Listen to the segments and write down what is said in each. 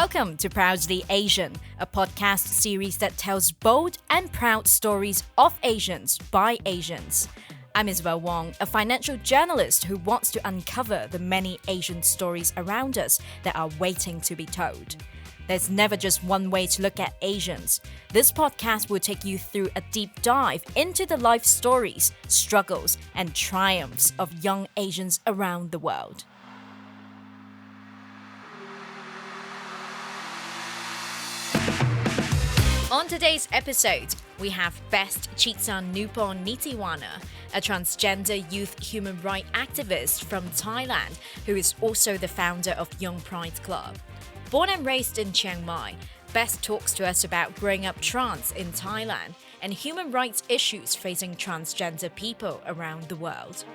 Welcome to Proudly Asian, a podcast series that tells bold and proud stories of Asians by Asians. I'm Isabel Wong, a financial journalist who wants to uncover the many Asian stories around us that are waiting to be told. There's never just one way to look at Asians. This podcast will take you through a deep dive into the life stories, struggles, and triumphs of young Asians around the world. On today's episode, we have Best Chitsanupong Nithiwana, a transgender youth human rights activist from Thailand who is also the founder of Young Pride Club. Born and raised in Chiang Mai, Best talks to us about growing up trans in Thailand and human rights issues facing transgender people around the world.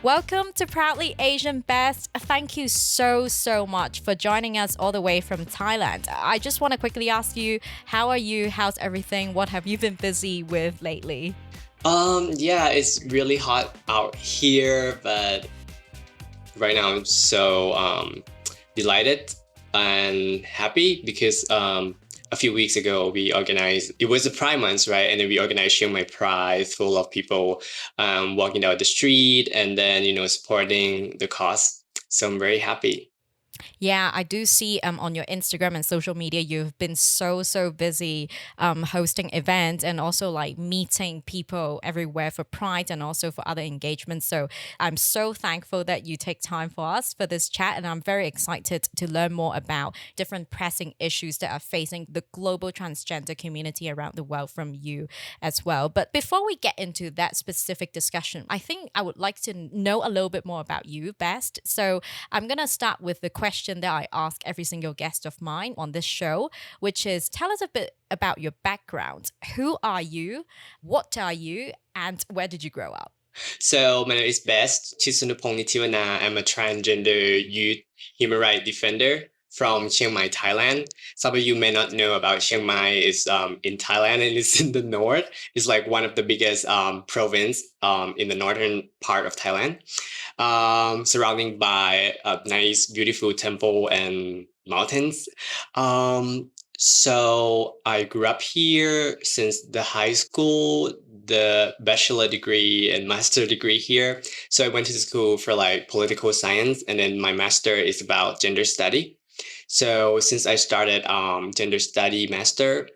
Welcome to Proudly Asian, Best. Thank you so much for joining us all the way from Thailand. I just want to quickly ask you, how are you? How's everything? What have you been busy with lately? Yeah, it's really hot out here, but right now I'm so delighted and happy because a few weeks ago we organized, it was a Pride Month, right? And then we organized Chiang Mai Pride, full of people walking down the street and then, supporting the cause. So I'm very happy. Yeah, I do see on your Instagram and social media, you've been so busy hosting events and also like meeting people everywhere for Pride and also for other engagements. So I'm so thankful that you take time for us for this chat. And I'm very excited to learn more about different pressing issues that are facing the global transgender community around the world from you as well. But before we get into that specific discussion, I think I would like to know a little bit more about you, Best. So I'm going to start with the question that I ask every single guest of mine on this show, which is tell us a bit about your background. Who are you? What are you? And where did you grow up? So my name is Best Chitsanupong Nithiwana. I'm a transgender youth human rights defender from Chiang Mai, Thailand. Some of you may not know about Chiang Mai is in Thailand and it's in the north. It's like one of the biggest province in the northern part of Thailand, surrounding by a nice, beautiful temple and mountains. So I grew up here since the high school, the bachelor degree and master degree here. So I went to school for like political science, and then my master is about gender study. So since I started gender study master,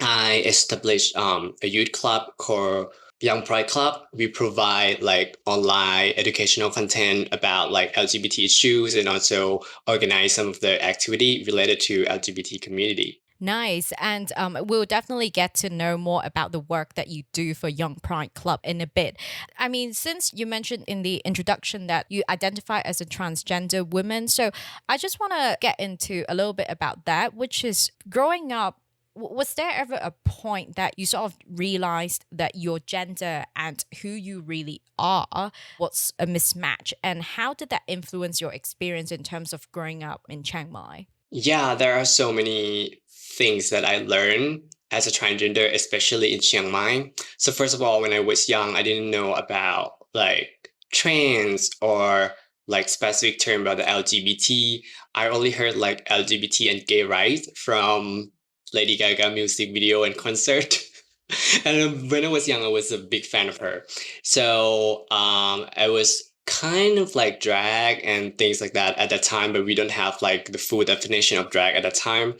I established a youth club called Young Pride Club. We provide like online educational content about like LGBT issues and also organize some of the activity related to LGBT community. Nice. And we'll definitely get to know more about the work that you do for Young Pride Club in a bit. I mean, since you mentioned in the introduction that you identify as a transgender woman, so I just want to get into a little bit about that, which is growing up. Was there ever a point that you sort of realized that your gender and who you really are was a mismatch? And how did that influence your experience in terms of growing up in Chiang Mai? Yeah, there are so many things that I learned as a transgender, especially in Chiang Mai. So first of all, when I was young, I didn't know about like trans or like specific term about the LGBT. I only heard like LGBT and gay rights from Lady Gaga music video and concert. And when I was young, I was a big fan of her. So I was kind of like drag and things like that at that time, but we don't have like the full definition of drag at that time,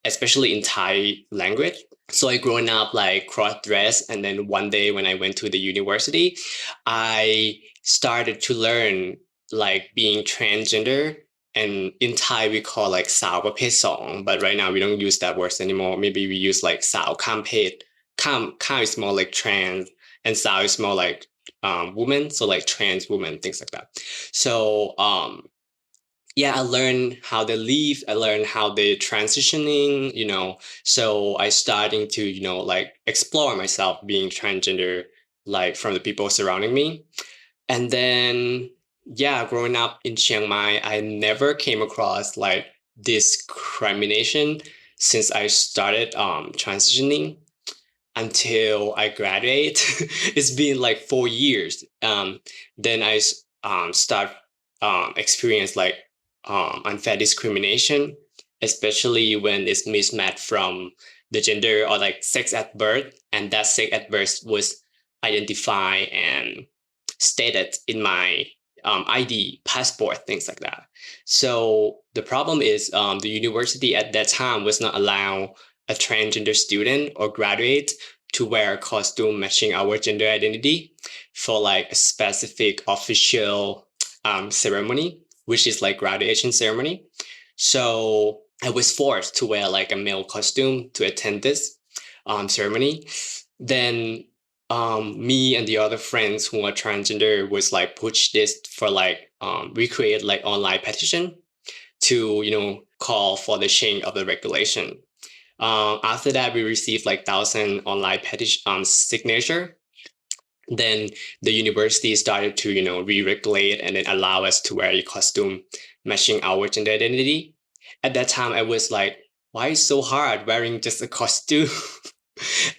especially in Thai language. So I grown up like cross-dressed, and then one day when I went to the university, I started to learn like being transgender. And in Thai, we call like สาวประเภท 2, but right now we don't use that word anymore. Maybe we use like สาวข้ามเพศ.ข้ามis more like trans, and สาว is more like woman, so like trans woman, things like that. So yeah, I learned how they live, I learned how they're transitioning, so I starting to like explore myself being transgender, like from the people surrounding me. And then yeah, growing up in Chiang Mai, I never came across like discrimination since I started transitioning until I graduate. It's been like 4 years. Then start experience like unfair discrimination, especially when it's mismatched from the gender or like sex at birth, and that sex at birth was identified and stated in my ID, passport, things like that. So the problem is the university at that time was not allow a transgender student or graduate to wear a costume matching our gender identity for like a specific official ceremony, which is like graduation ceremony. So I was forced to wear like a male costume to attend this ceremony. Then me and the other friends who are transgender was like push this for like we create like online petition to call for the change of the regulation. After that, we received like 1,000 online petition signature. Then the university started to re-regulate and then allow us to wear a costume matching our gender identity. At that time, I was like, why is so hard wearing just a costume?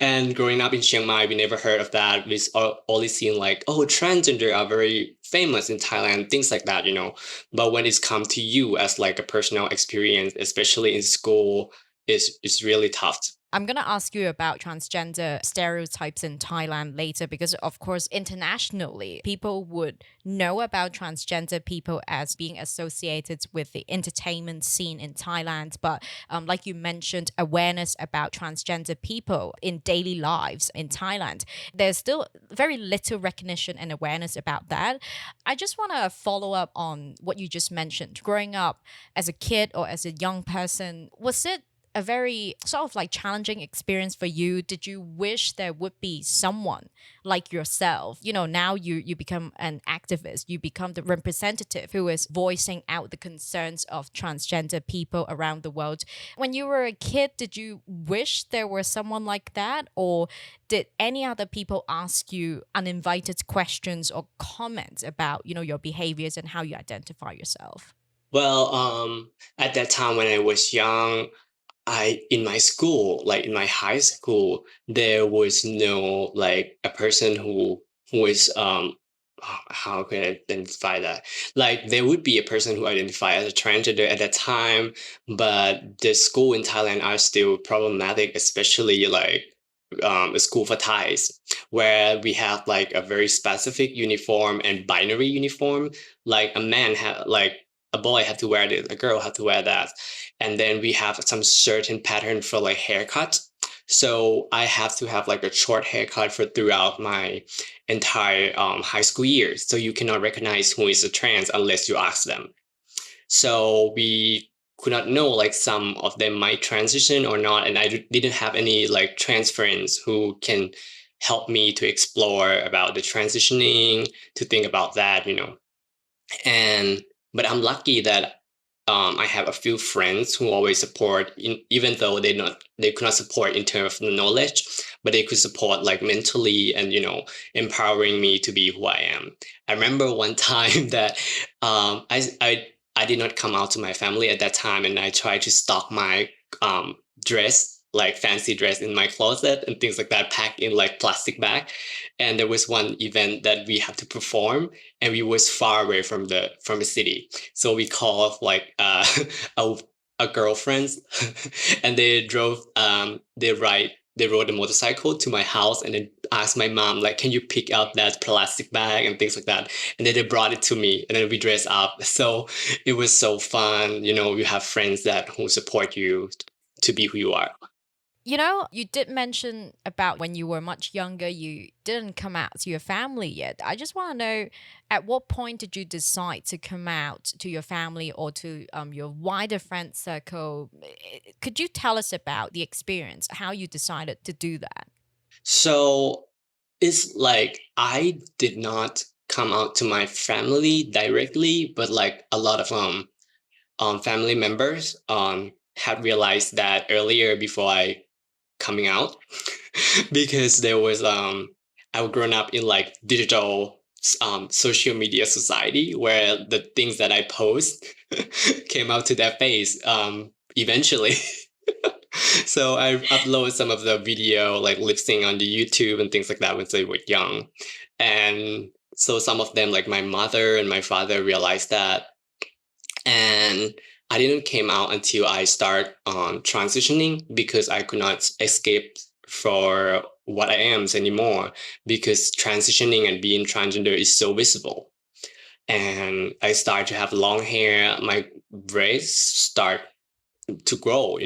And growing up in Chiang Mai, we never heard of that. We only seen like, oh, transgender are very famous in Thailand, things like that. But when it's come to you as like a personal experience, especially in school, it's really tough. I'm going to ask you about transgender stereotypes in Thailand later because, of course, internationally, people would know about transgender people as being associated with the entertainment scene in Thailand. But like you mentioned, awareness about transgender people in daily lives in Thailand, there's still very little recognition and awareness about that. I just want to follow up on what you just mentioned. Growing up as a kid or as a young person, was it a very sort of like challenging experience for you? Did you wish there would be someone like yourself? Now you become an activist, you become the representative who is voicing out the concerns of transgender people around the world. When you were a kid, did you wish there were someone like that? Or did any other people ask you uninvited questions or comments about, your behaviors and how you identify yourself? Well, at that time when I was young, I in my school, like in my high school, there was no like a person who is how can I identify that? Like there would be a person who identified as a transgender at that time, but the school in Thailand are still problematic, especially like a school for Thais, where we have like a very specific uniform and binary uniform. Like a man had like a boy had to wear this, a girl had to wear that, and then we have some certain pattern for like haircut. So I have to have like a short haircut for throughout my entire high school years. So you cannot recognize who is a trans unless you ask them. So we could not know like some of them might transition or not, and I didn't have any like trans friends who can help me to explore about the transitioning, to think about that. And but I'm lucky that I have a few friends who always support, even though they could not support in terms of knowledge, but they could support like mentally and empowering me to be who I am. I remember one time that I did not come out to my family at that time, and I tried to stock my dress, like fancy dress, in my closet and things like that, packed in like plastic bag. And there was one event that we had to perform, and we was far away from the city. So we called like a a girlfriends, and they rode a motorcycle to my house and then asked my mom like, can you pick up that plastic bag and things like that. And then they brought it to me, and then we dressed up. So it was so fun. You have friends that who support you to be who you are. You did mention about when you were much younger, you didn't come out to your family yet. I just want to know, at what point did you decide to come out to your family or to your wider friend circle? Could you tell us about the experience, how you decided to do that? So it's like I did not come out to my family directly, but like a lot of family members had realized that earlier before I coming out, because there was I've grown up in like digital social media society where the things that I post came out to their face eventually. So I upload some of the video like lip sync on the YouTube and things like that when they were young. And So some of them, like my mother and my father, realized that, and I didn't came out until I start transitioning because I could not escape for what I am anymore because transitioning and being transgender is so visible. And I start to have long hair, my braids start to grow,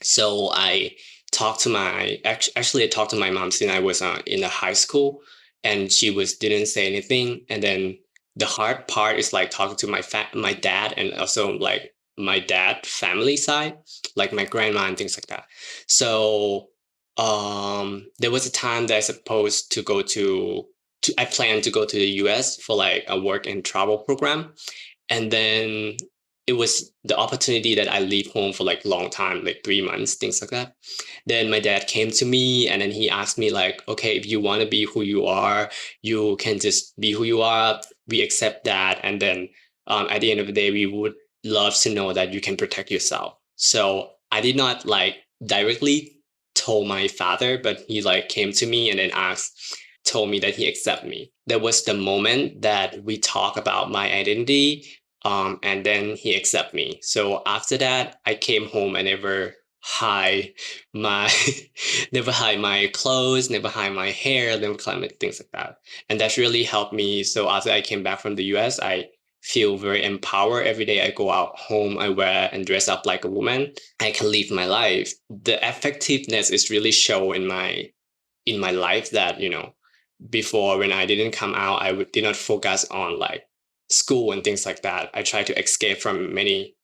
So I talked to actually I talked to my mom since I was in the high school, and she was didn't say anything. And then the hard part is like talking to my dad and also like my dad family side, like my grandma and things like that. So there was a time that I supposed to go to I planned to go to the US for like a work and travel program, and then it was the opportunity that I leave home for like long time, like 3 months, things like that. Then my dad came to me and then he asked me like, okay, if you want to be who you are, you can just be who you are. We accept that. And then at the end of the day, we would love to know that you can protect yourself. So I did not like directly told my father, but he like came to me and then told me that he accept me. That was the moment that we talk about my identity, and then he accept me. So after that, I came home and never hide my never hide my clothes, never hide my hair, never hide things like that. And that's really helped me. So after I came back from the US, I feel very empowered. Every day I go out home, I wear and dress up like a woman. I can live my life. The effectiveness is really show in my life that, before when I didn't come out, did not focus on like school and things like that. I tried to escape from many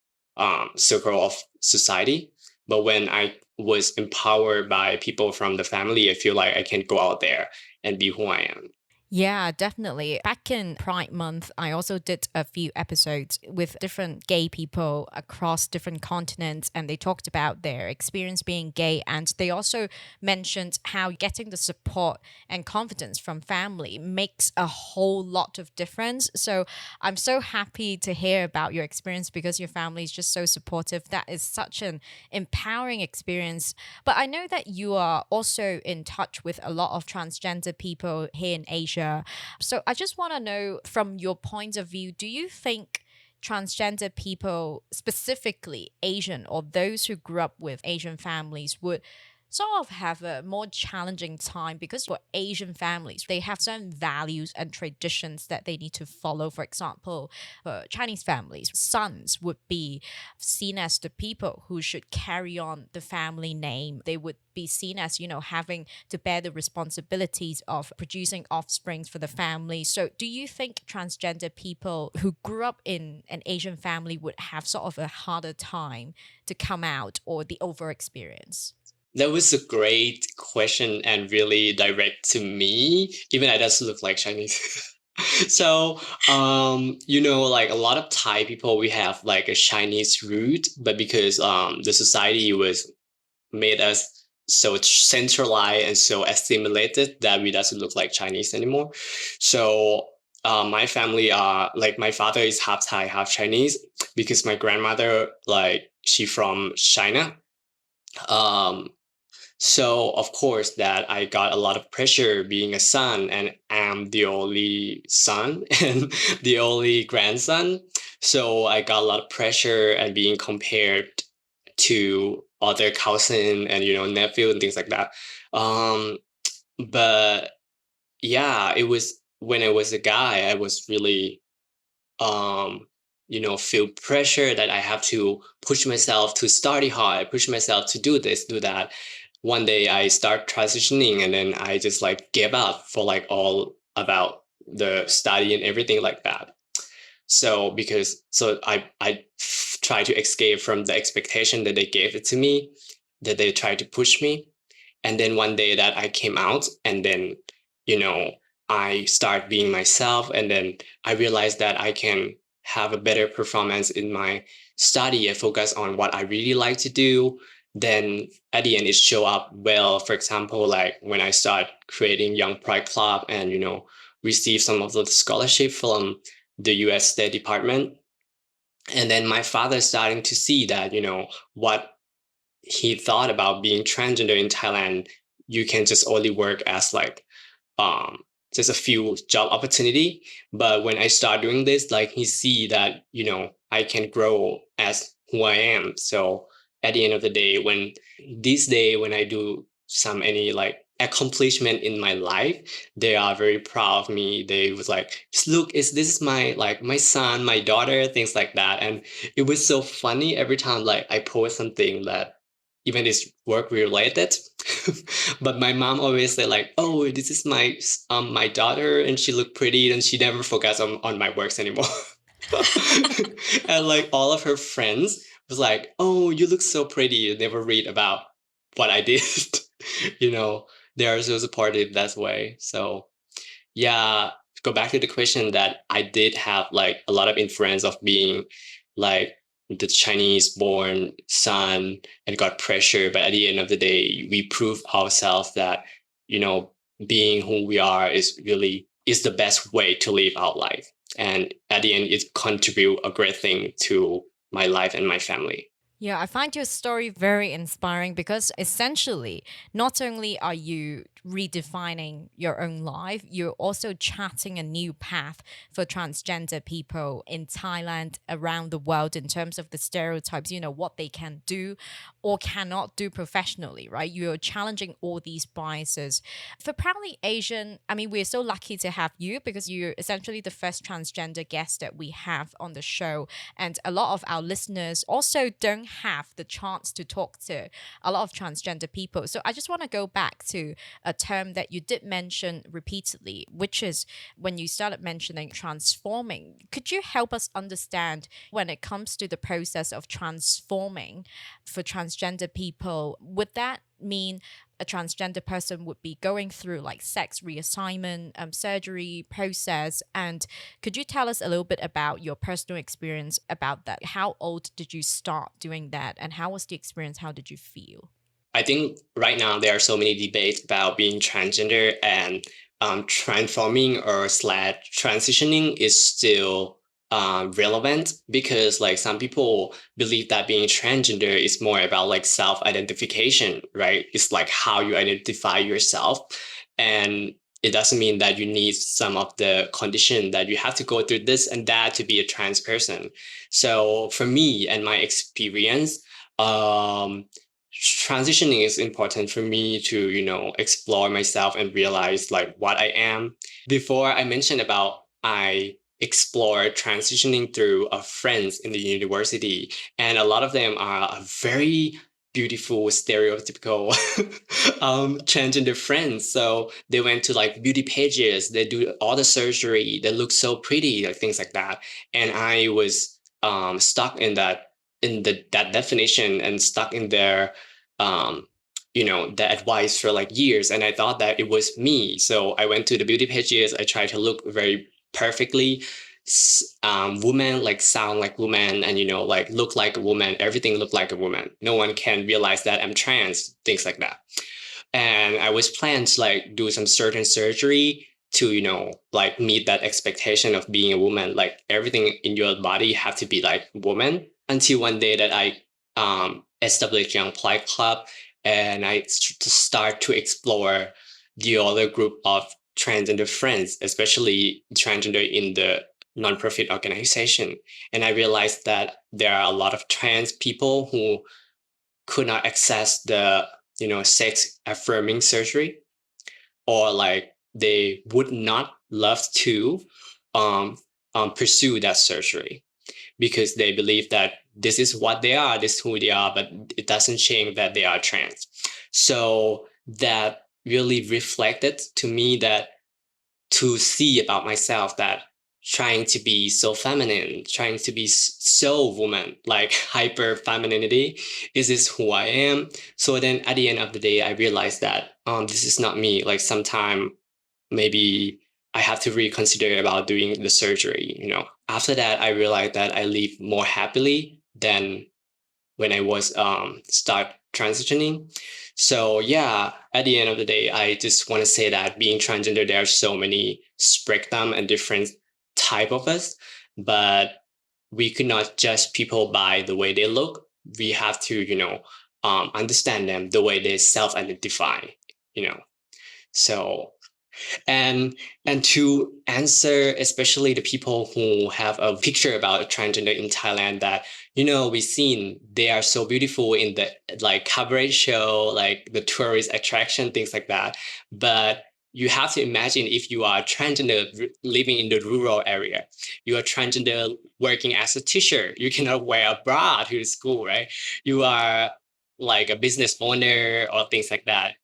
circle of society. But when I was empowered by people from the family, I feel like I can go out there and be who I am. Yeah, definitely. Back in Pride Month, I also did a few episodes with different gay people across different continents, and they talked about their experience being gay. And they also mentioned how getting the support and confidence from family makes a whole lot of difference. So I'm so happy to hear about your experience because your family is just so supportive. That is such an empowering experience. But I know that you are also in touch with a lot of transgender people here in Asia. So I just want to know from your point of view, do you think transgender people, specifically Asian or those who grew up with Asian families, would sort of have a more challenging time because for Asian families, they have certain values and traditions that they need to follow. For example, for Chinese families, sons would be seen as the people who should carry on the family name. They would be seen as, having to bear the responsibilities of producing offsprings for the family. So do you think transgender people who grew up in an Asian family would have sort of a harder time to come out or the over experience? That was a great question and really direct to me, even I doesn't look like Chinese. So, like a lot of Thai people, we have like a Chinese root, but because the society was made us so centralized and so assimilated that we doesn't look like Chinese anymore. So my family are like my father is half Thai, half Chinese because my grandmother like she from China. Um, so of course that I got a lot of pressure being a son and I'm the only son and the only grandson. So I got a lot of pressure and being compared to other cousin and nephew and things like that. Um, but yeah, it was when I was a guy, I was really feel pressure that I have to push myself to study hard, push myself to do this, do that. One day I start transitioning and then I just like give up for like all about the study and everything like that. So I try to escape from the expectation that they gave it to me, that they tried to push me. And then one day that I came out and then, you know, I start being myself and then I realized that I can have a better performance in my study and focus on what I really like to do. Then at the end it show up well. For example, like when I start creating Young Pride Club and, receive some of the scholarship from the US State Department. And then my father starting to see that, what he thought about being transgender in Thailand, you can just only work as like um just a few job opportunity. But when I start doing this, like he see that, I can grow as who I am. So at the end of the day, when I do any like accomplishment in my life, they are very proud of me. They was like, look, this is my like my son, my daughter, things like that. And it was so funny every time like I post something that even is work related. But my mom always say like, oh, this is my daughter and she look pretty and she never forgets on my works anymore. And like all of her friends was like, oh, you look so pretty, you never read about what I did. you know they are so supportive that way. So yeah, to go back to the question, that I did have like a lot of influence of being like the Chinese born son and got pressure. But at the end of the day, we prove ourselves that, you know, being who we are is the best way to live our life. And at the end, it contribute a great thing to my life and my family. Yeah, I find your story very inspiring because essentially, not only are you redefining your own life, you're also charting a new path for transgender people in Thailand, around the world, in terms of the stereotypes, what they can do or cannot do professionally, right? You're challenging all these biases. For Proudly Asian, I mean, we're so lucky to have you because you're essentially the first transgender guest that we have on the show. And a lot of our listeners also don't have the chance to talk to a lot of transgender people. So I just want to go back to a term that you did mention repeatedly, which is when you started mentioning transforming. Could you help us understand when it comes to the process of transforming for transgender people? Would that mean a transgender person would be going through like sex reassignment, surgery process? And could you tell us a little bit about your personal experience about that? How old did you start doing that? And how was the experience? How did you feel? I think right now there are so many debates about being transgender, and transforming or slash transitioning is still relevant, because like some people believe that being transgender is more about like self-identification, right? It's like how you identify yourself. And it doesn't mean that you need some of the condition that you have to go through this and that to be a trans person. So for me and my experience, transitioning is important for me to, explore myself and realize like what I am. Before I mentioned about I explore transitioning through friends in the university, and a lot of them are a very beautiful stereotypical transgender friends. So they went to like beauty pages, they do all the surgery, they look so pretty, like things like that. And I was stuck in that definition and stuck in their um the advice for like years, and I thought that it was me. So I went to the beauty pages, I tried to look very perfectly woman, like sound like woman, and like look like a woman, everything looked like a woman. No one can realize that I'm trans, things like that. And I was planned to like do some certain surgery to like meet that expectation of being a woman, like everything in your body have to be like woman, until one day that I established Young Pride Club, and I start to explore the other group of transgender friends, especially transgender in the nonprofit organization. And I realized that there are a lot of trans people who could not access the sex affirming surgery, or like they would not love to pursue that surgery, because they believe that this is what they are, this is who they are, but it doesn't change that they are trans. So that really reflected to me that to see about myself that trying to be so feminine, trying to be so woman, like hyper femininity, is this who I am? So then at the end of the day, I realized that this is not me. Like sometime maybe I have to reconsider about doing the surgery. After that, I realized that I live more happily than when I was start transitioning. So yeah, at the end of the day, I just want to say that being transgender, there are so many spectrum and different type of us, but we could not judge people by the way they look. We have to, understand them the way they self-identify. You know, so And to answer especially the people who have a picture about transgender in Thailand, that we've seen they are so beautiful in the like coverage show, like the tourist attraction, things like that. But you have to imagine, if you are transgender living in the rural area, you are transgender working as a teacher, you cannot wear a bra to the school, right? You are like a business owner or things like that.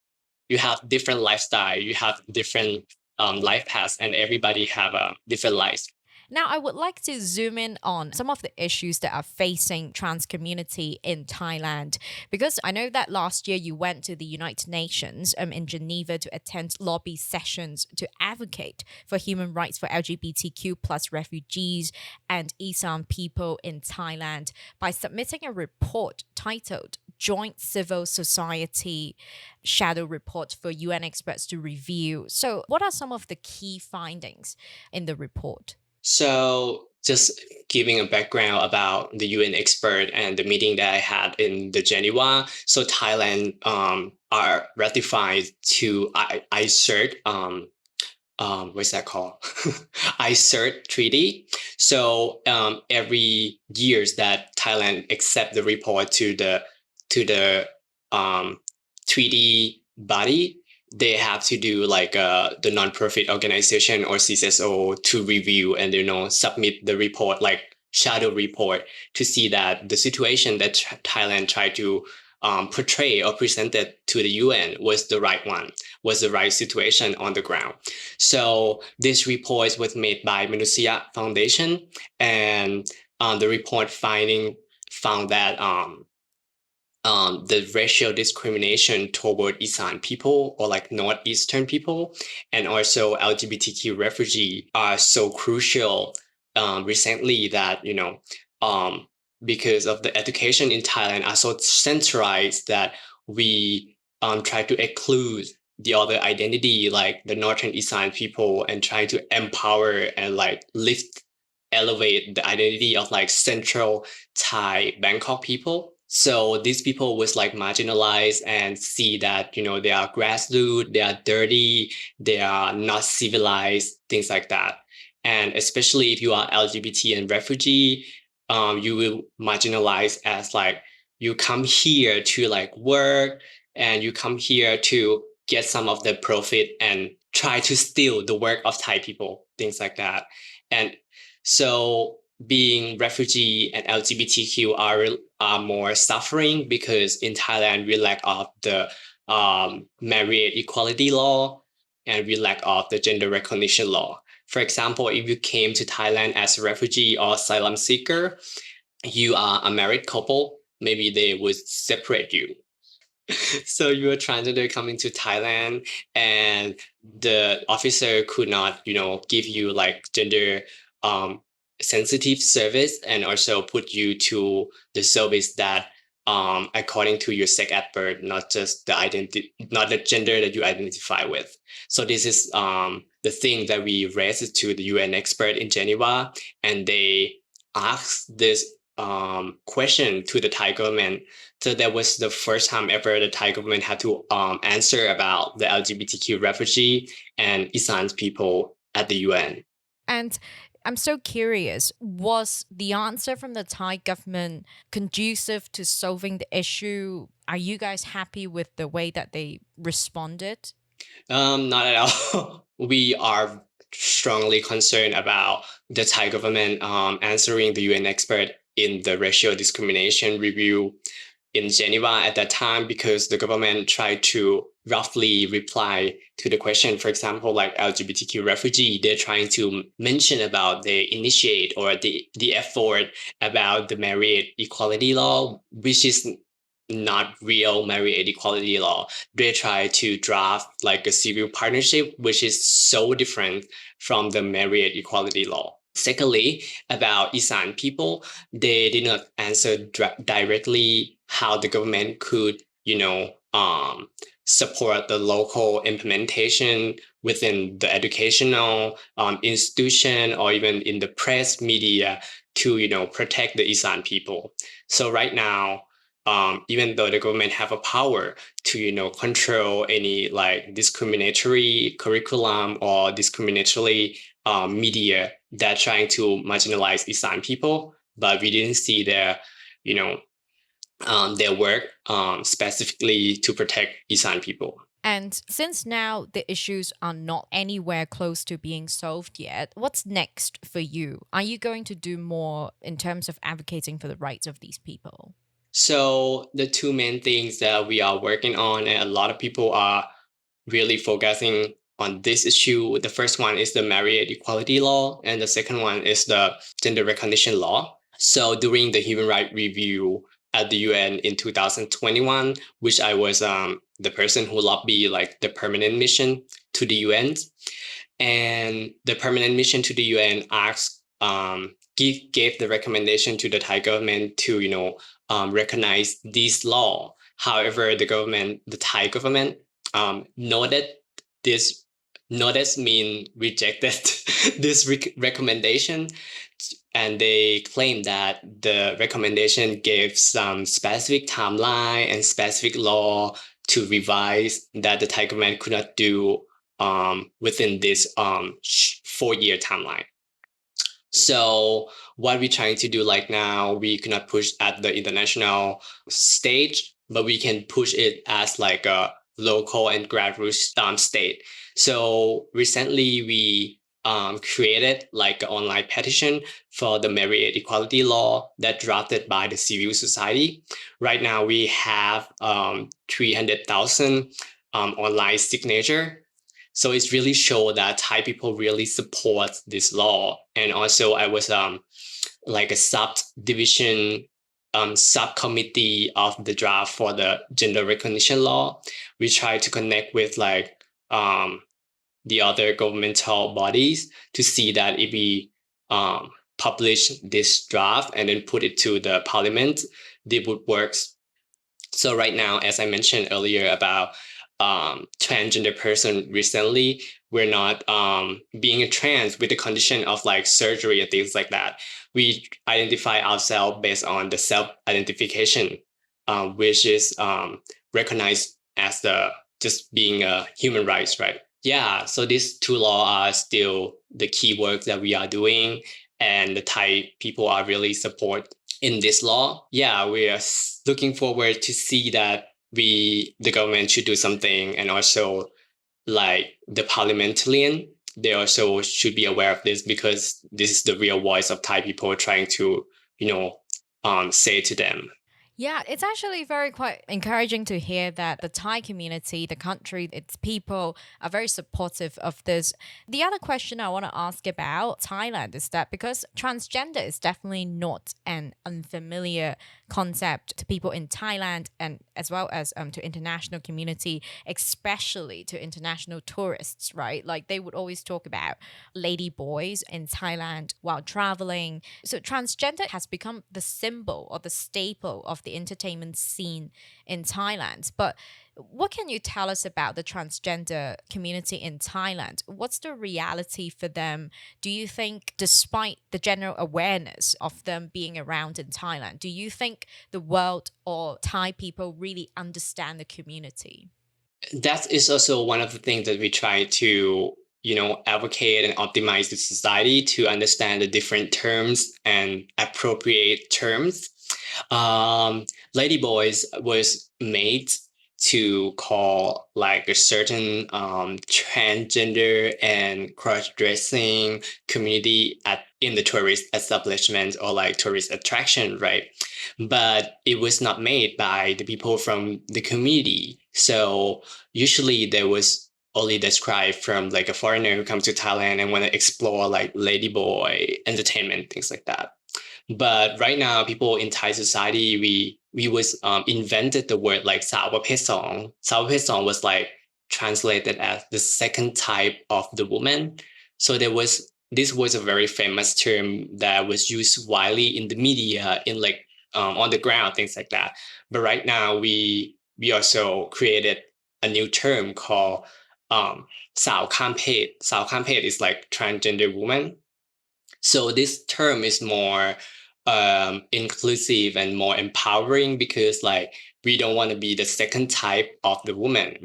You have different lifestyle, you have different life paths, and everybody have a different life. Now, I would like to zoom in on some of the issues that are facing trans community in Thailand, because I know that last year you went to the United Nations in Geneva to attend lobby sessions to advocate for human rights for LGBTQ plus refugees and Isan people in Thailand by submitting a report titled Joint Civil Society Shadow Report for UN experts to review. So, what are some of the key findings in the report? So just giving a background about the UN expert and the meeting that I had in the Geneva. So Thailand are ratified to ICERT, what's that called? ICERT treaty. So every years that Thailand accept the report to the treaty body, they have to do like the nonprofit organization or CSO to review and submit the report, like shadow report, to see that the situation that Thailand tried to portray or present it to the UN was the right one, was the right situation on the ground. So this report was made by Manusia Foundation, and the report found that the racial discrimination toward Isan people, or like Northeastern people, and also LGBTQ refugee are so crucial recently, that because of the education in Thailand are so centralized, that we try to exclude the other identity, like the Northern Isan people, and try to empower and like elevate the identity of like Central Thai Bangkok people. So these people was like marginalized and see that they are grassroots, they are dirty, they are not civilized, things like that. And especially if you are LGBT and refugee, you will marginalize as like you come here to like work, and you come here to get some of the profit and try to steal the work of Thai people, things like that. And so being refugee and LGBTQ are more suffering, because in Thailand we lack of the marriage equality law, and we lack of the gender recognition law. For example, if you came to Thailand as a refugee or asylum seeker, you are a married couple, maybe they would separate you. So you are transgender coming to Thailand, and the officer could not, give you like gender um, sensitive service, and also put you to the service that according to your sex at birth, not just the identity, not the gender that you identify with. So this is the thing that we raised to the UN expert in Geneva, and they asked this question to the Thai government. So that was the first time ever the Thai government had to answer about the LGBTQ refugee and Isan's people at the UN. And I'm so curious, was the answer from the Thai government conducive to solving the issue? Are you guys happy with the way that they responded? Not at all. We are strongly concerned about the Thai government answering the UN expert in the racial discrimination review in Geneva at that time, because the government tried to roughly reply to the question. For example, like LGBTQ refugee, they're trying to mention about the initiate or the effort about the marriage equality law, which is not real marriage equality law. They try to draft like a civil partnership, which is so different from the marriage equality law. Secondly, about Isan people, they did not answer directly how the government could, support the local implementation within the educational institution, or even in the press media, to protect the Isan people. So right now, even though the government have a power to, control any like discriminatory curriculum or discriminatory media that trying to marginalize Isan people, but we didn't see you know, their work specifically to protect Isan people. And since now the issues are not anywhere close to being solved yet, what's next for you? Are you going to do more in terms of advocating for the rights of these people? So the two main things that we are working on, and a lot of people are really focusing on this issue. The first one is the marriage equality law, and the second one is the gender recognition law. So during the human rights review at the UN in 2021, which I was the person who lobbied like the permanent mission to the UN, and the permanent mission to the UN asked gave the recommendation to the Thai government to recognize this law. However, the Thai government noted this rejected this recommendation, and they claim that the recommendation gave some specific timeline and specific law to revise that the Thai government could not do within this 4-year timeline. So what we're trying to do like now, we cannot push at the international stage, but we can push it as like a local and grassroots state. So recently we created like an online petition for the marriage equality law that drafted by the civil society. Right now we have 300,000 online signature. So it's really show that Thai people really support this law. And also I was like a subdivision subcommittee of the draft for the gender recognition law. We try to connect with like the other governmental bodies to see that if we publish this draft and then put it to the parliament, it would work. So right now, as I mentioned earlier about transgender person recently, we're not being a trans with the condition of like surgery and things like that. We identify ourselves based on the self-identification, which is recognized as just being a human rights, right? Yeah, so these two laws are still the key work that we are doing, and the Thai people are really support in this law. Yeah, we are looking forward to see that the government should do something, and also like the parliamentarian, they also should be aware of this, because this is the real voice of Thai people trying to say to them. Yeah, it's actually quite encouraging to hear that the Thai community, the country, its people are very supportive of this. The other question I want to ask about Thailand is that because transgender is definitely not an unfamiliar concept to people in Thailand, and as well as to international community, especially to international tourists, right? Like they would always talk about lady boys in Thailand while traveling. So transgender has become the symbol or the staple of the entertainment scene in Thailand. But what can you tell us about the transgender community in Thailand? What's the reality for them? Do you think, despite the general awareness of them being around in Thailand, do you think the world or Thai people really understand the community? That is also one of the things that we try to advocate and optimize the society to understand the different terms and appropriate terms. Ladyboys was made to call like a certain transgender and cross-dressing community in the tourist establishment or like tourist attraction, right? But it was not made by the people from the community. So usually there was only described from like a foreigner who comes to Thailand and want to explore like ladyboy entertainment, things like that. But right now, people in Thai society, we was invented the word like Sawapesong. Sawapesong was like translated as the second type of the woman. So this was a very famous term that was used widely in the media, in like on the ground, things like that. But right now, we also created a new term called Sao Kampet. Sao Kampet is like transgender woman. So this term is more inclusive and more empowering, because like we don't want to be the second type of the woman.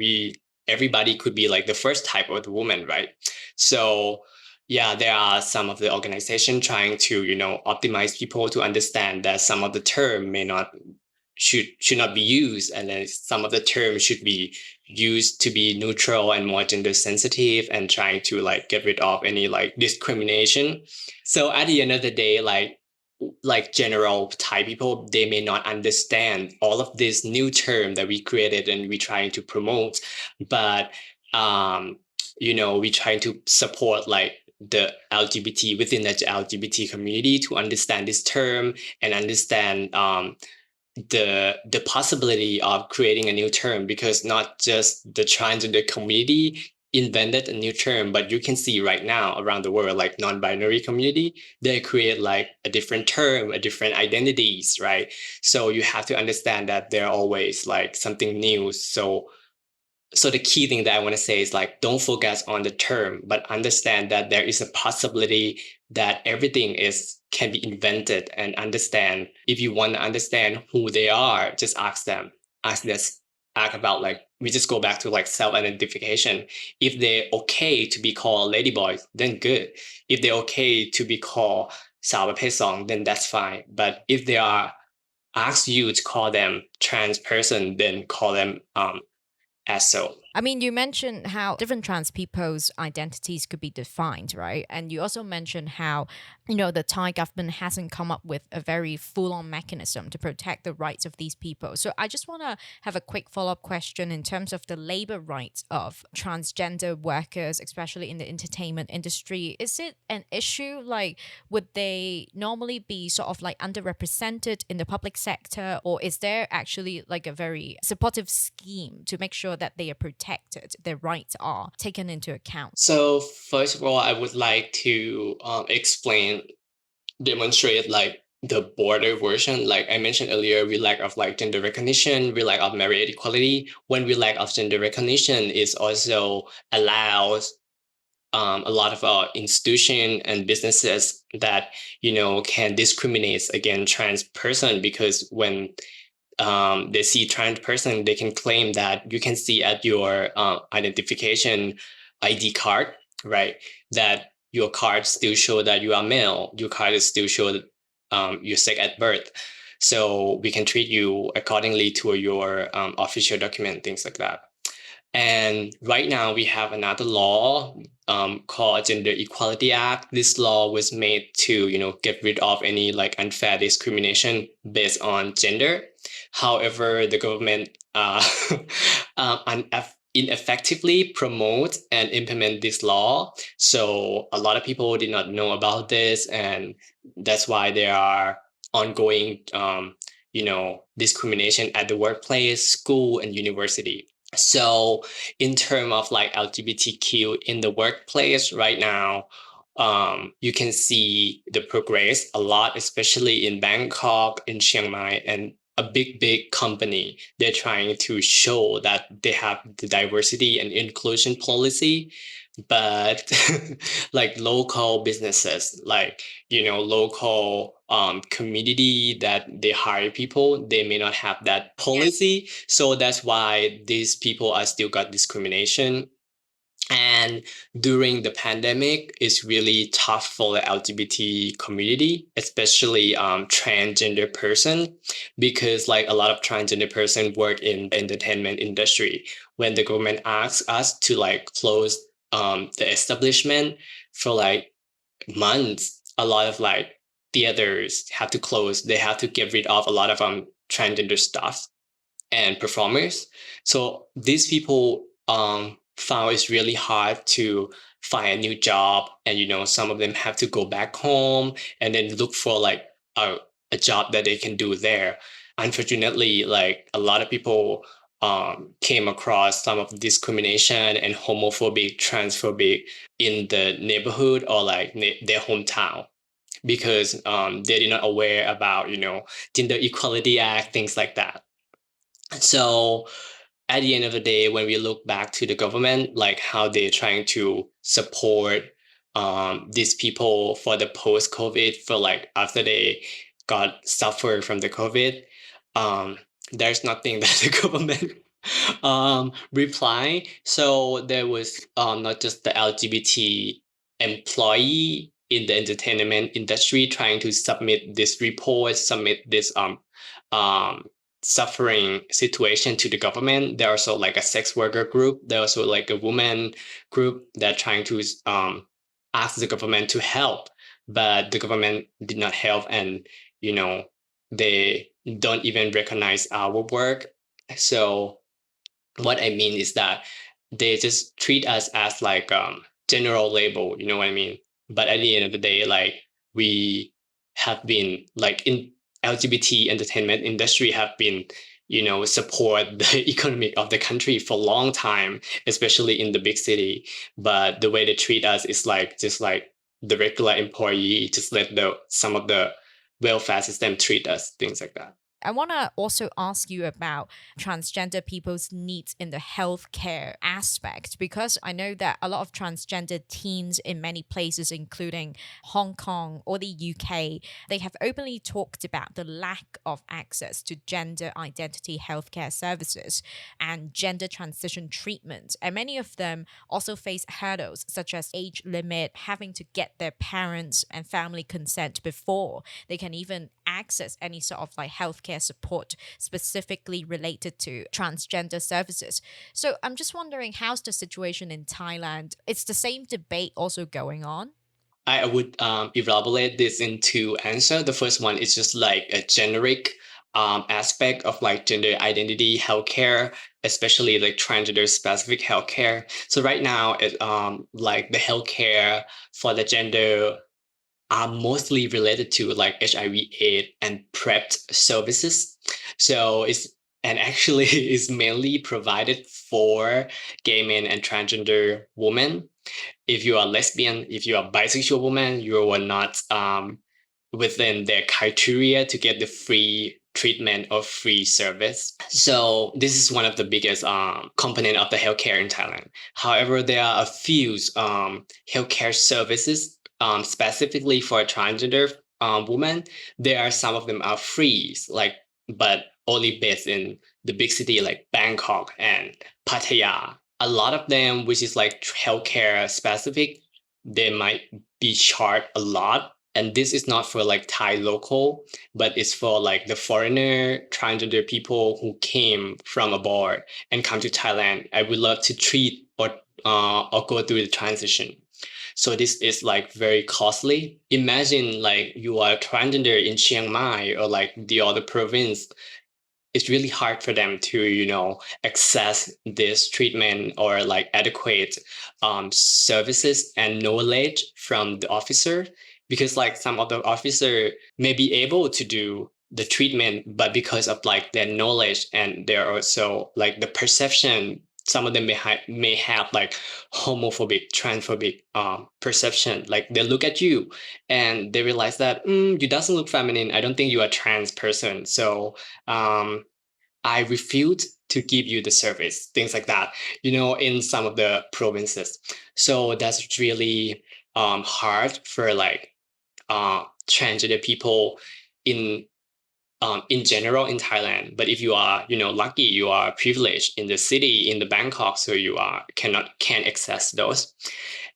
Everybody could be like the first type of the woman, right? So yeah, there are some of the organization trying to, optimize people to understand that some of the term may not should not be used, and then some of the terms should be used to be neutral and more gender sensitive, and trying to like get rid of any like discrimination. So at the end of the day, like general Thai people, they may not understand all of this new term that we created and we trying to promote, but we trying to support like the LGBT within the LGBT community to understand this term and understand the possibility of creating a new term, because not just the transgender community invented a new term, but you can see right now around the world, like non-binary community, they create like a different term, a different identities, right? So you have to understand that they're always like something new. So the key thing that I want to say is like, don't focus on the term, but understand that there is a possibility that everything can be invented, and understand. If you want to understand who they are, just ask them. Ask this. Ask about like, we just go back to like self-identification. If they're okay to be called ladyboys, then good. If they're okay to be called สาวประเภท 2, then that's fine. But if they are ask you to call them trans person, then call them as so. I mean, you mentioned how different trans people's identities could be defined, right? And you also mentioned how, the Thai government hasn't come up with a very full-on mechanism to protect the rights of these people. So I just want to have a quick follow-up question in terms of the labor rights of transgender workers, especially in the entertainment industry. Is it an issue? Like, would they normally be sort of like underrepresented in the public sector, or is there actually like a very supportive scheme to make sure that they are protected, their rights are taken into account? So first of all, I would like to demonstrate like the border version. Like I mentioned earlier, we lack of like gender recognition, we lack of merit equality. When we lack of gender recognition, is also allows a lot of our institution and businesses that can discriminate against trans person, because when they see trans person, they can claim that you can see at your identification ID card, right? That your card still show that you are male. Your card is still show your sex at birth. So we can treat you accordingly to your official document, things like that. And right now we have another law called Gender Equality Act. This law was made to, get rid of any like unfair discrimination based on gender. However, the government ineffectively promote and implement this law. So a lot of people did not know about this, and that's why there are ongoing, discrimination at the workplace, school, and university. So in terms of like LGBTQ in the workplace right now, you can see the progress a lot, especially in Bangkok, in Chiang Mai, and a big company. They're trying to show that they have the diversity and inclusion policy, but like local businesses, like local community that they hire people, they may not have that policy. So that's why these people are still got discrimination. And during the pandemic, it's really tough for the LGBT community, especially transgender person, because like a lot of transgender person work in the entertainment industry. When the government asks us to like close the establishment for like months, a lot of like theaters have to close. They have to get rid of a lot of transgender stuff and performers. So these people found it's really hard to find a new job, and some of them have to go back home and then look for like a job that they can do there. Unfortunately, like a lot of people came across some of the discrimination and homophobic, transphobic in the neighborhood or like their hometown, because they did not aware about Gender Equality Act, things like that. So at the end of the day, when we look back to the government, like how they're trying to support these people for the post-COVID, for like after they got suffered from the COVID, there's nothing that the government reply. So there was not just the LGBT employee in the entertainment industry trying to submit this report, submit this um suffering situation to the government. There also like a sex worker group. There also like a woman group that trying to ask the government to help, but the government did not help, and you know they don't even recognize our work. So what I mean is that they just treat us as like general label, you know what I mean? But at the end of the day, like we have been like in LGBT entertainment industry have been, support the economic of the country for a long time, especially in the big city. But the way they treat us is like just like the regular employee, just let the some of the welfare system treat us, things like that. I want to also ask you about transgender people's needs in the healthcare aspect, because I know that a lot of transgender teens in many places, including Hong Kong or the UK, they have openly talked about the lack of access to gender identity healthcare services and gender transition treatment. And many of them also face hurdles such as age limit, having to get their parents and family consent before they can even access any sort of like healthcare support specifically related to transgender services. So I'm just wondering, how's the situation in Thailand? It's the same debate also going on. I would elaborate this in two answers. The first one is just like a generic aspect of like gender identity healthcare, especially like transgender specific healthcare. So right now, like the healthcare for the gender are mostly related to like HIV/AIDS and PrEP services. So it's and actually is mainly provided for gay men and transgender women. If you are lesbian, if you are bisexual woman, you are not within their criteria to get the free treatment or free service. So this is one of the biggest component of the healthcare in Thailand. However, there are a few healthcare services specifically for transgender women. There are some of them are free, like but only based in the big city like Bangkok and Pattaya. A lot of them, which is like healthcare specific, they might be charged a lot. And this is not for like Thai local, but it's for like the foreigner transgender people who came from abroad and come to Thailand. I would love to treat or go through the transition. So this is like very costly. Imagine like you are transgender in Chiang Mai or like the other province. It's really hard for them to access this treatment or like adequate services and knowledge from the officer, because like some of the officer may be able to do the treatment, but because of like their knowledge and they're also like the perception, some of them may have like homophobic, transphobic perception. Like they look at you and they realize that you doesn't look feminine. I don't think you are a trans person. So I refuse to give you the service, things like that, in some of the provinces. So that's really hard for like transgender people in in general in Thailand. But if you are, lucky, you are privileged in the city, in the Bangkok, so you are can't access those.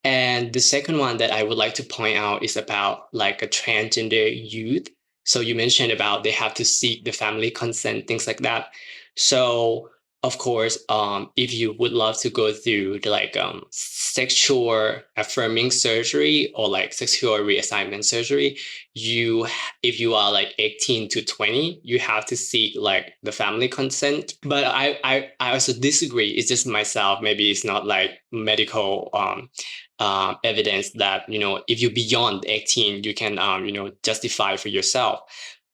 And the second one that I would like to point out is about like a transgender youth. So you mentioned about they have to seek the family consent, things like that. So of course, if you would love to go through the like sexual affirming surgery or like sexual reassignment surgery, if you are like 18 to 20, you have to seek like the family consent. But I also disagree. It's just myself. Maybe it's not like medical evidence that if you're beyond 18, you can justify for yourself.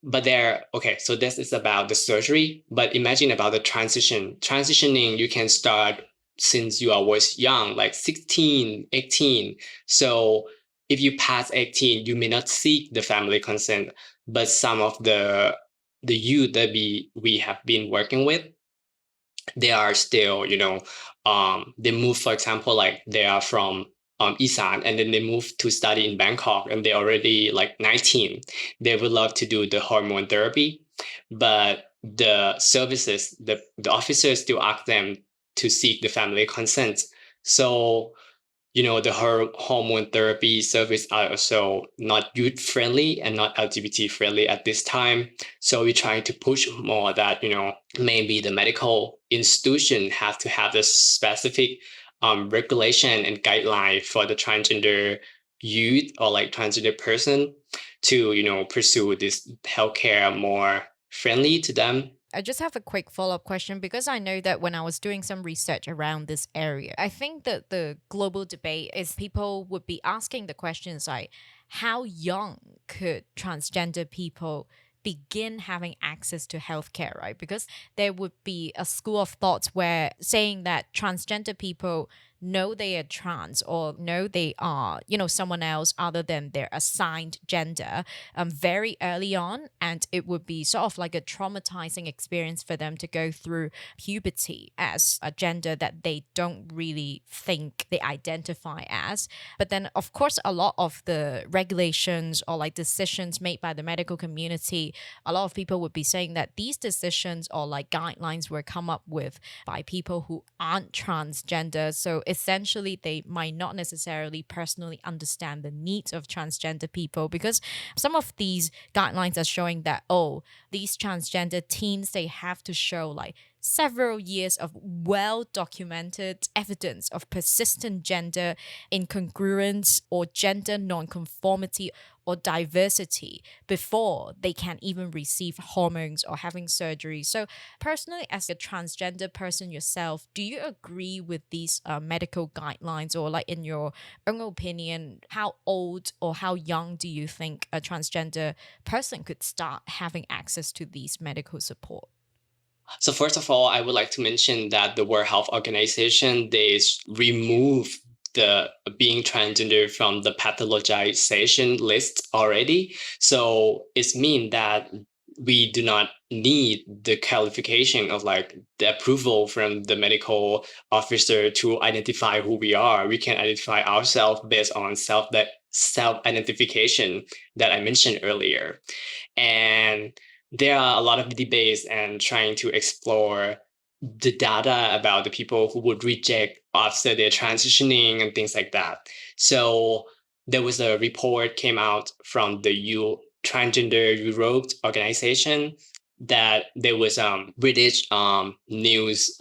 But there, okay, so this is about the surgery, but imagine about the transitioning. You can start since you are was young, like 16, 18. So if you pass 18, you may not seek the family consent, but some of the youth that we have been working with, they are still, they move, for example, like they are from Isan, and then they move to study in Bangkok, and they're already like 19. They would love to do the hormone therapy, but the services, the officers still ask them to seek the family consent. So, the hormone therapy service are also not youth friendly and not LGBT friendly at this time. So we're trying to push more that, maybe the medical institution have to have the specific regulation and guideline for the transgender youth or like transgender person to, pursue this healthcare more friendly to them. I just have a quick follow up question because I know that when I was doing some research around this area, I think that the global debate is people would be asking the questions like, how young could transgender people begin having access to healthcare, right? Because there would be a school of thoughts where saying that transgender people know they are trans or know they are, someone else other than their assigned gender very early on. And it would be sort of like a traumatizing experience for them to go through puberty as a gender that they don't really think they identify as. But then, of course, a lot of the regulations or like decisions made by the medical community, a lot of people would be saying that these decisions or like guidelines were come up with by people who aren't transgender. So essentially, they might not necessarily personally understand the needs of transgender people because some of these guidelines are showing that, oh, these transgender teens, they have to show like several years of well documented evidence of persistent gender incongruence or gender nonconformity or diversity before they can even receive hormones or having surgery. So, personally, as a transgender person yourself, do you agree with these medical guidelines, or, like, in your own opinion, how old or how young do you think a transgender person could start having access to these medical support? So first of all, I would like to mention that the World Health Organization, they remove the being transgender from the pathologization list already. So it's mean that we do not need the qualification of like the approval from the medical officer to identify who we are. We can identify ourselves based on self identification that I mentioned earlier. And there are a lot of debates and trying to explore the data about the people who would reject after their transitioning and things like that. So there was a report came out from the Transgender Europe organization that there was British news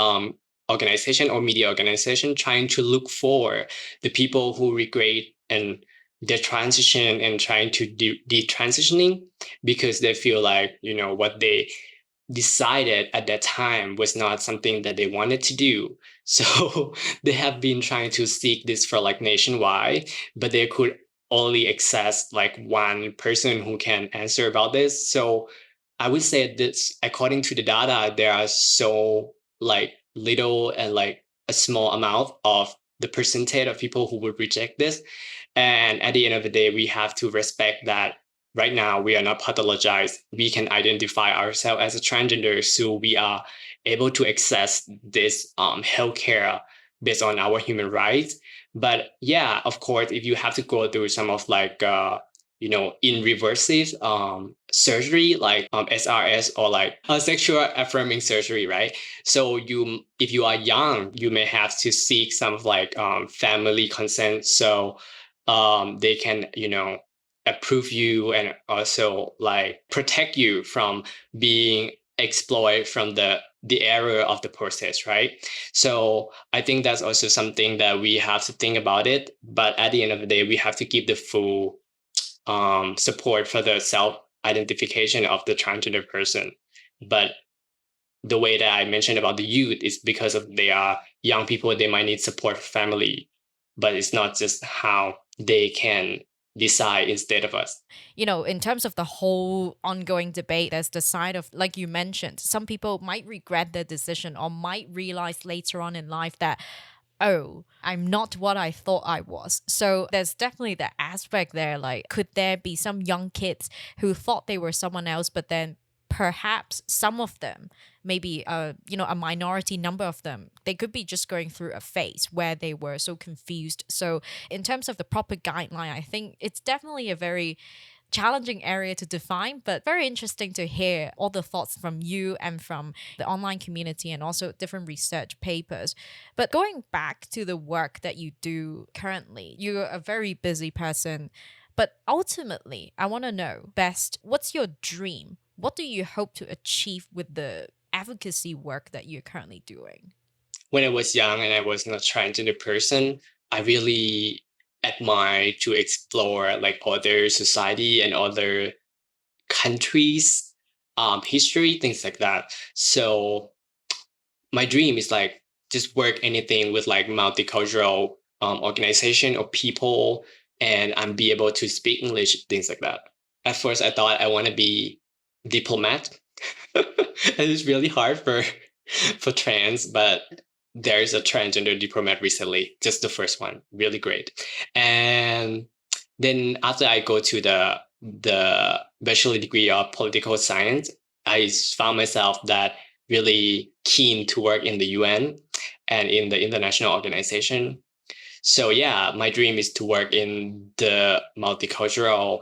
organization or media organization trying to look for the people who regret and their transition and trying to detransitioning because they feel like what they decided at that time was not something that they wanted to do. So they have been trying to seek this for like nationwide, but they could only access like one person who can answer about this. So I would say this, according to the data, there are so like little and like a small amount of the percentage of people who would reject this. And at the end of the day, we have to respect that right now we are not pathologized. We can identify ourselves as a transgender, so we are able to access this healthcare based on our human rights. But yeah, of course, if you have to go through some of like in reversive surgery like SRS or like a sexual affirming surgery, right? So if you are young, you may have to seek some of like family consent, so they can approve you and also like protect you from being exploited from the error of the process, right? So I think that's also something that we have to think about it. But at the end of the day, we have to give the full support for the self identification of the transgender person. But the way that I mentioned about the youth is because of they are young people, they might need support for family, but it's not just how they can decide instead of us. In terms of the whole ongoing debate, there's the side of, like you mentioned, some people might regret their decision or might realize later on in life that, oh, I'm not what I thought I was. So there's definitely that aspect there. Like, could there be some young kids who thought they were someone else, but then perhaps some of them, maybe a minority number of them, they could be just going through a phase where they were so confused. So in terms of the proper guideline, I think it's definitely a very challenging area to define, but very interesting to hear all the thoughts from you and from the online community and also different research papers. But going back to the work that you do currently, you're a very busy person. But ultimately, I want to know best, what's your dream? What do you hope to achieve with the advocacy work that you're currently doing? When I was young and I was not transgender person, I really admire to explore like other society and other countries, history, things like that. So my dream is like just work anything with like multicultural organization or people, and I'm be able to speak English, things like that. At first, I thought I want to be diplomat, and it's really hard for trans, but there's a transgender diplomat recently, just the first one, really great. And then after I go to the bachelor degree of political science, I found myself that really keen to work in the UN and in the international organization. So yeah, my dream is to work in the multicultural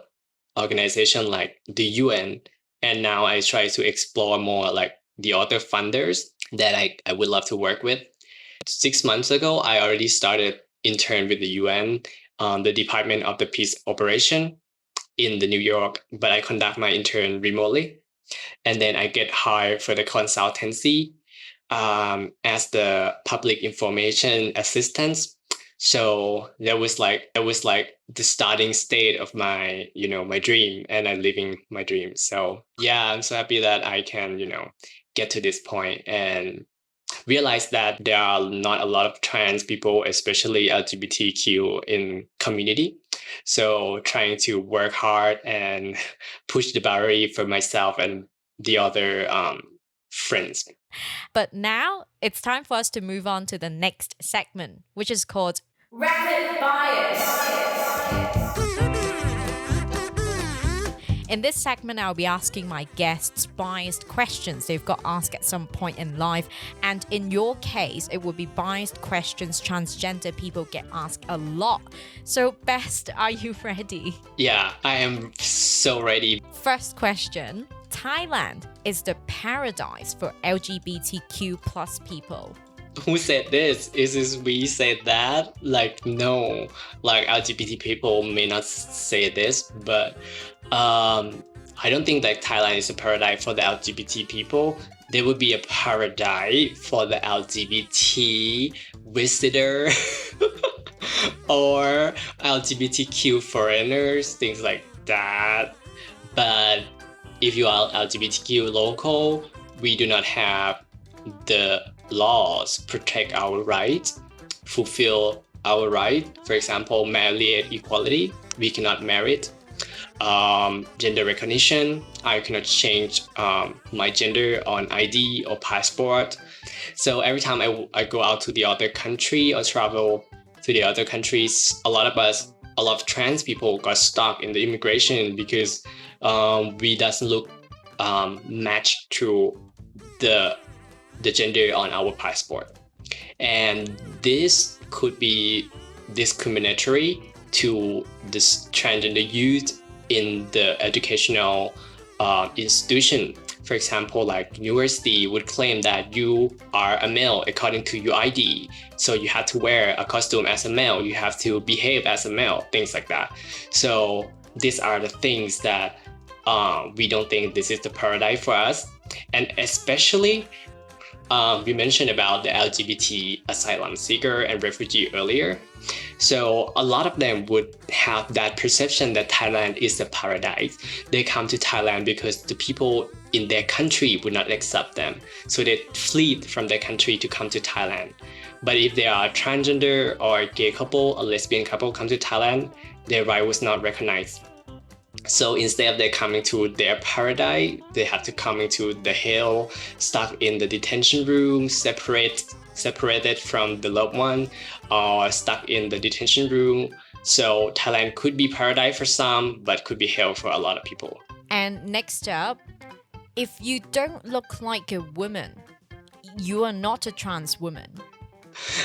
organization like the UN. And now I try to explore more like the other funders that I would love to work with. 6 months ago, I already started intern with the UN, the Department of the Peace Operation in the New York, but I conduct my intern remotely. And then I get hired for the consultancy as the public information assistant. So that was like the starting state of my my dream, and I'm living my dream. So yeah, I'm so happy that I can get to this point and realize that there are not a lot of trans people, especially LGBTQ in community. So trying to work hard and push the boundary for myself and the other friends. But now it's time for us to move on to the next segment, which is called Rapid Bias. In this segment, I'll be asking my guests biased questions they've got asked at some point in life. And in your case, it would be biased questions transgender people get asked a lot. So, Best, are you ready? Yeah, I am so ready. First question. Thailand is the paradise for LGBTQ plus people. Who said this? Is this we said that? Like, no, like LGBT people may not say this, but I don't think that Thailand is a paradise for the LGBT people. There would be a paradise for the LGBT visitor or LGBTQ foreigners, things like that. But if you are LGBTQ local, we do not have the laws protect our rights, fulfill our right. For example, marriage equality, we cannot marry. Gender recognition, I cannot change my gender on ID or passport. So every time I go out to the other country or travel to the other countries, a lot of trans people got stuck in the immigration because we doesn't look match to the gender on our passport. And this could be discriminatory to this transgender youth in the educational institution. For example, like university would claim that you are a male according to your ID. So you have to wear a costume as a male, you have to behave as a male, things like that. So these are the things that we don't think this is the paradise for us. And especially, we mentioned about the LGBT asylum seeker and refugee earlier. So a lot of them would have that perception that Thailand is a paradise. They come to Thailand because the people in their country would not accept them. So they flee from their country to come to Thailand. But if they are transgender or a gay couple, a lesbian couple come to Thailand, their right was not recognized. So instead of they coming to their paradise, they have to come into the hell, stuck in the detention room, separated from the loved one, or stuck in the detention room. So Thailand could be paradise for some, but could be hell for a lot of people. And next up, if you don't look like a woman, you are not a trans woman.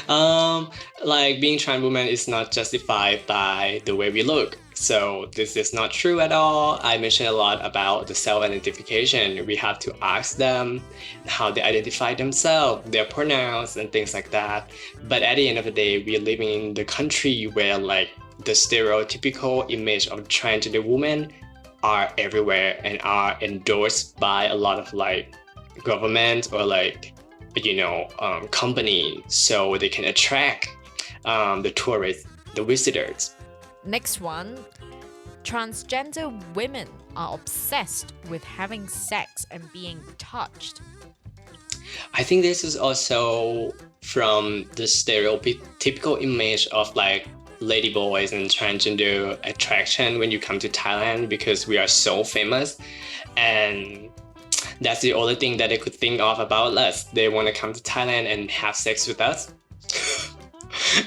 Like being trans woman is not justified by the way we look. So this is not true at all. I mentioned a lot about the self-identification. We have to ask them how they identify themselves, their pronouns and things like that. But at the end of the day, we're living in the country where like the stereotypical image of transgender women are everywhere and are endorsed by a lot of like government or like company, so they can attract the tourists, the visitors. Next one. Transgender women are obsessed with having sex and being touched. I think this is also from the stereotypical image of like ladyboys and transgender attraction when you come to Thailand, because we are so famous, and that's the only thing that they could think of about us. They want to come to Thailand and have sex with us.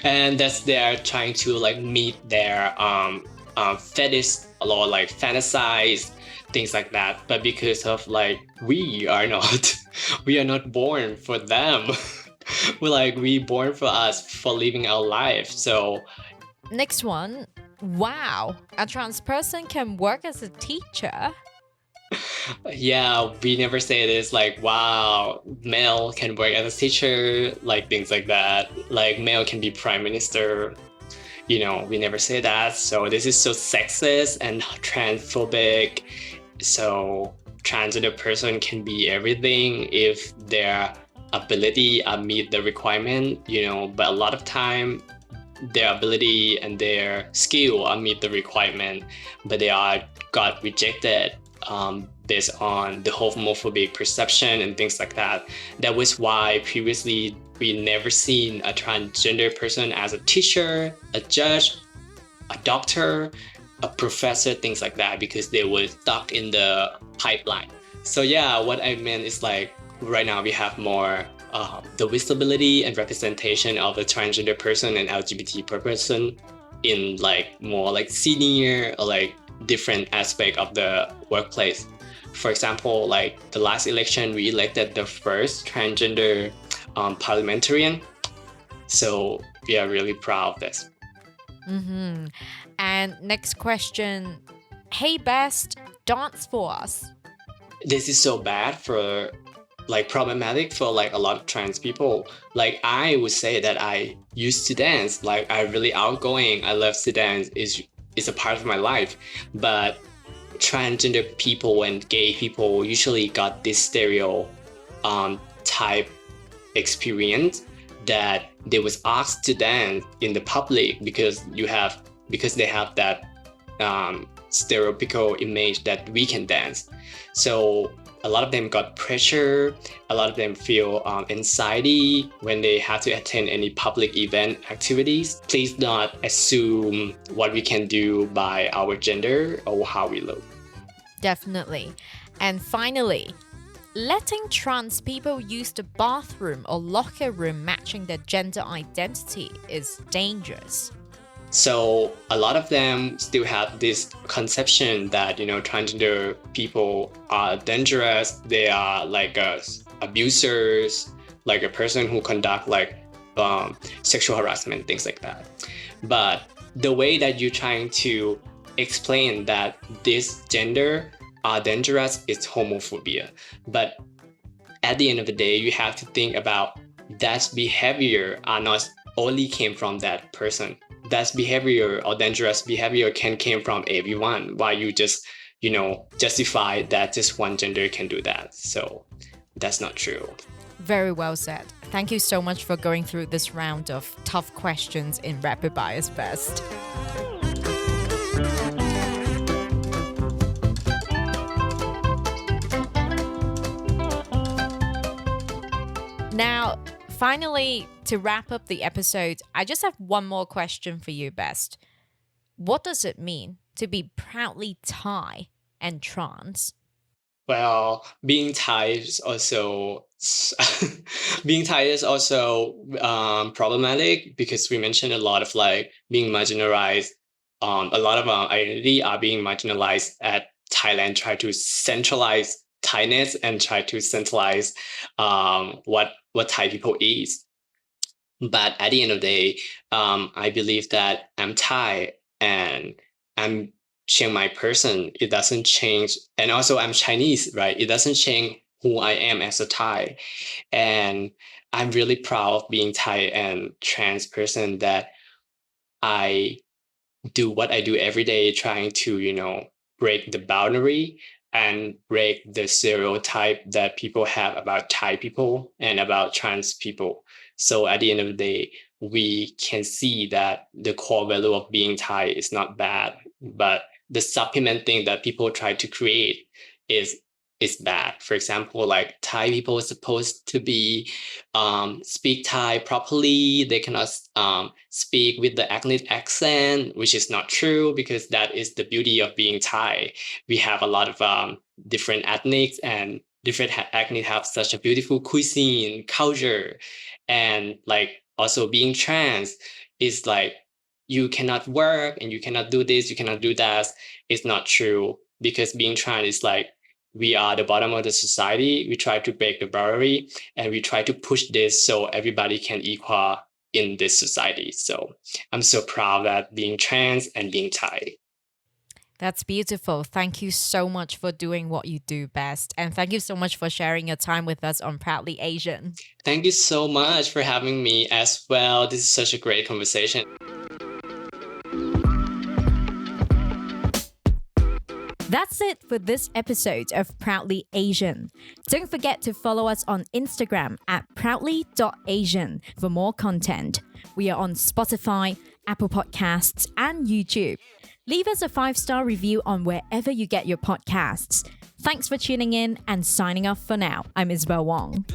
And that's they're trying to like meet their fetish or like fantasize things like that. But because of like we are not we are not born for them. We born for us, for living our life. So Next one. Wow, a trans person can work as a teacher. yeah, we never say this like, wow, male can work as a teacher, like things like that. Like male can be prime minister. We never say that. So this is so sexist and transphobic. So transgender person can be everything if their ability meet the requirement, but a lot of time their ability and their skill meet the requirement, but they are got rejected based on the homophobic perception and things like that. That was why previously we never seen a transgender person as a teacher, a judge, a doctor, a professor, things like that, because they were stuck in the pipeline. So yeah, what I meant is like right now we have more the visibility and representation of a transgender person and LGBT person in like more like senior or like different aspect of the workplace. For example, like the last election, we elected the first transgender parliamentarian. So we are really proud of this. Mm-hmm. And next question. Hey, Best, dance for us. This is so bad for like problematic for like a lot of trans people. Like I would say that I used to dance, like I really outgoing. I love to dance, is a part of my life. But transgender people and gay people usually got this type experience that they was asked to dance in the public because they have that stereotypical image that we can dance. So a lot of them got pressure. A lot of them feel anxiety when they have to attend any public event activities. Please not assume what we can do by our gender or how we look. Definitely. And finally, letting trans people use the bathroom or locker room matching their gender identity is dangerous. So a lot of them still have this conception that transgender people are dangerous. They are like abusers, like a person who conduct like sexual harassment, things like that. But the way that you're trying to explain that this gender are dangerous is homophobia. But at the end of the day, you have to think about that behavior are not only came from that person. That behavior or dangerous behavior can came from everyone. Why you just justify that just one gender can do that? So that's not true. Very well said. Thank you so much for going through this round of tough questions in Rapid Bias Best. Now, finally, to wrap up the episode, I just have one more question for you, Best. What does it mean to be proudly Thai and trans? Well, being Thai is also problematic because we mentioned a lot of like being marginalized. A lot of our identity are being marginalized at Thailand. Try to centralize Thainess and try to centralize what Thai people is. But at the end of the day, I believe that I'm Thai and I'm Chiang Mai person. It doesn't change. And also I'm Chinese, right? It doesn't change who I am as a Thai. And I'm really proud of being Thai and trans person that I do what I do every day, trying to, break the boundary and break the stereotype that people have about Thai people and about trans people. So at the end of the day, we can see that the core value of being Thai is not bad, but the supplement thing that people try to create is is bad. For example, like Thai people are supposed to be speak Thai properly. They cannot speak with the ethnic accent, which is not true because that is the beauty of being Thai. We have a lot of different ethnics, and different ethnic have such a beautiful cuisine, culture, and like also being trans is like you cannot work and you cannot do this, you cannot do that. It's not true because being trans is like we are the bottom of the society. We try to break the boundary and we try to push this so everybody can equal in this society. So I'm so proud that being trans and being Thai. That's beautiful. Thank you so much for doing what you do best. And thank you so much for sharing your time with us on Proudly Asian. Thank you so much for having me as well. This is such a great conversation. That's it for this episode of Proudly Asian. Don't forget to follow us on Instagram at proudly.asian for more content. We are on Spotify, Apple Podcasts, and YouTube. Leave us a 5-star review on wherever you get your podcasts. Thanks for tuning in and signing off for now. I'm Isabel Wong.